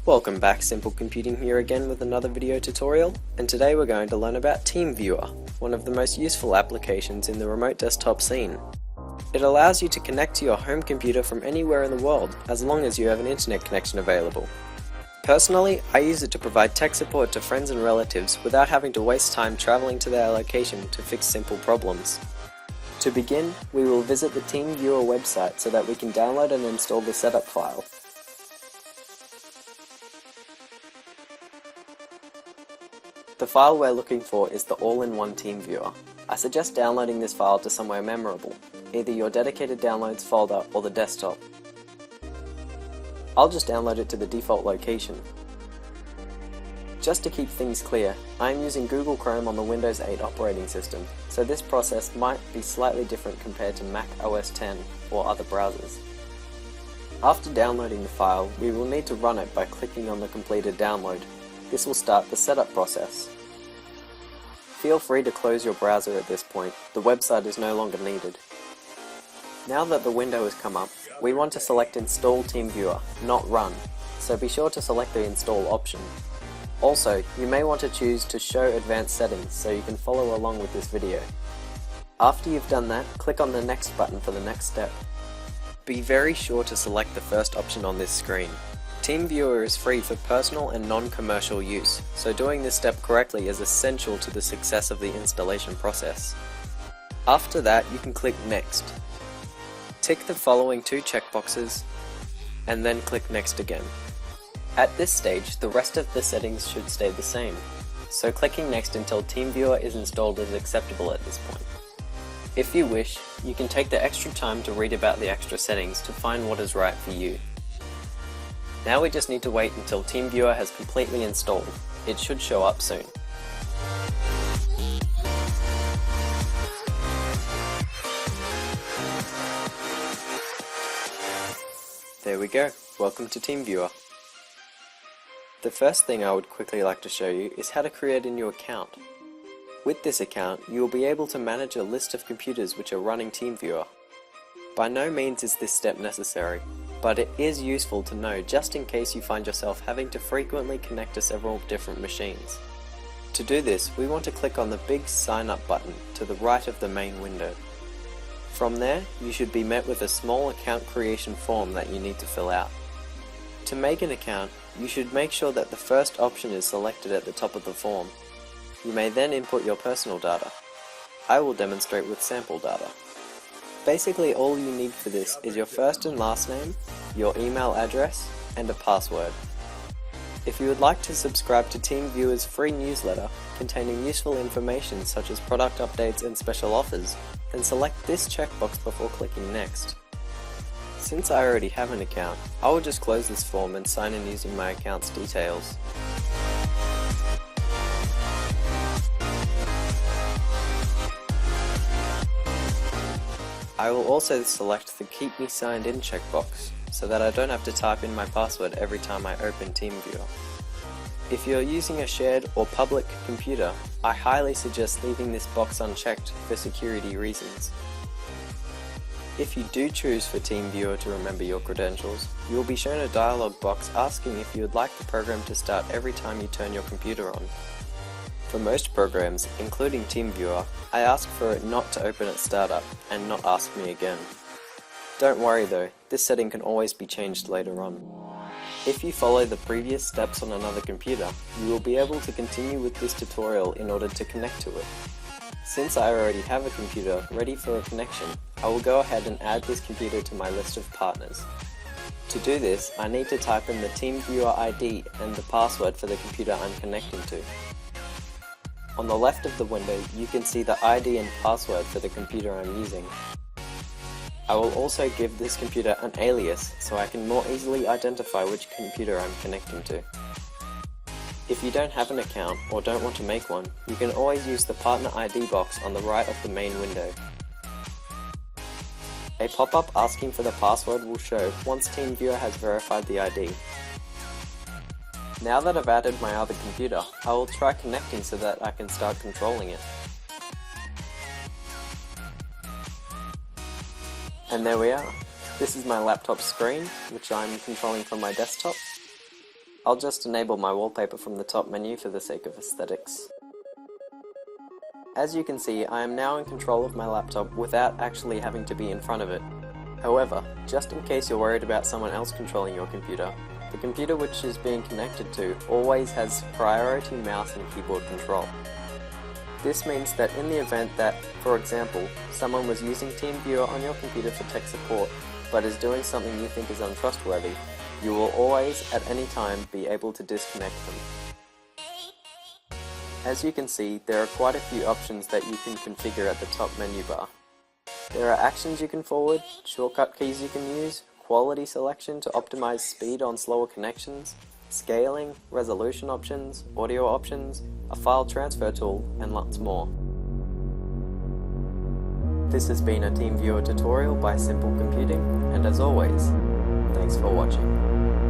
Welcome back, Simple Computing here again with another video tutorial, and today we're going to learn about TeamViewer, one of the most useful applications in the remote desktop scene. It allows you to connect to your home computer from anywhere in the world, as long as you have an internet connection available. Personally, I use it to provide tech support to friends and relatives without having to waste time traveling to their location to fix simple problems. To begin, we will visit the TeamViewer website so that we can download and install the setup file. The file we're looking for is the all-in-one TeamViewer. I suggest downloading this file to somewhere memorable, either your dedicated downloads folder or the desktop. I'll just download it to the default location. Just to keep things clear, I am using Google Chrome on the Windows 8 operating system, so this process might be slightly different compared to Mac OS X or other browsers. After downloading the file, we will need to run it by clicking on the completed download. This will start the setup process. Feel free to close your browser at this point, the website is no longer needed. Now that the window has come up, we want to select Install TeamViewer, not Run, so be sure to select the Install option. Also, you may want to choose to show advanced settings so you can follow along with this video. After you've done that, click on the Next button for the next step. Be very sure to select the first option on this screen. TeamViewer is free for personal and non-commercial use, so doing this step correctly is essential to the success of the installation process. After that, you can click Next. Tick the following two checkboxes, and then click Next again. At this stage, the rest of the settings should stay the same, so clicking Next until TeamViewer is installed is acceptable at this point. If you wish, you can take the extra time to read about the extra settings to find what is right for you. Now we just need to wait until TeamViewer has completely installed. It should show up soon. There we go, welcome to TeamViewer. The first thing I would quickly like to show you is how to create a new account. With this account, you will be able to manage a list of computers which are running TeamViewer. By no means is this step necessary, but it is useful to know just in case you find yourself having to frequently connect to several different machines. To do this, we want to click on the big Sign Up button to the right of the main window. From there, you should be met with a small account creation form that you need to fill out. To make an account, you should make sure that the first option is selected at the top of the form. You may then input your personal data. I will demonstrate with sample data. Basically, all you need for this is your first and last name, your email address, and a password. If you would like to subscribe to TeamViewer's free newsletter containing useful information such as product updates and special offers, then select this checkbox before clicking Next. Since I already have an account, I will just close this form and sign in using my account's details. I will also select the Keep Me Signed In checkbox, so that I don't have to type in my password every time I open TeamViewer. If you're using a shared or public computer, I highly suggest leaving this box unchecked for security reasons. If you do choose for TeamViewer to remember your credentials, you will be shown a dialog box asking if you would like the program to start every time you turn your computer on. For most programs, including TeamViewer, I ask for it not to open at startup and not ask me again. Don't worry though, this setting can always be changed later on. If you follow the previous steps on another computer, you will be able to continue with this tutorial in order to connect to it. Since I already have a computer ready for a connection, I will go ahead and add this computer to my list of partners. To do this, I need to type in the TeamViewer ID and the password for the computer I'm connecting to. On the left of the window, you can see the ID and password for the computer I'm using. I will also give this computer an alias so I can more easily identify which computer I'm connecting to. If you don't have an account or don't want to make one, you can always use the Partner ID box on the right of the main window. A pop-up asking for the password will show once TeamViewer has verified the ID. Now that I've added my other computer, I will try connecting so that I can start controlling it. And there we are. This is my laptop screen, which I'm controlling from my desktop. I'll just enable my wallpaper from the top menu for the sake of aesthetics. As you can see, I am now in control of my laptop without actually having to be in front of it. However, just in case you're worried about someone else controlling your computer, the computer which is being connected to always has priority mouse and keyboard control. This means that in the event that, for example, someone was using TeamViewer on your computer for tech support but is doing something you think is untrustworthy, you will always, at any time, be able to disconnect them. As you can see, there are quite a few options that you can configure at the top menu bar. There are actions you can forward, shortcut keys you can use, quality selection to optimize speed on slower connections, scaling, resolution options, audio options, a file transfer tool, and lots more. This has been a TeamViewer tutorial by Simple Computing, and as always, thanks for watching.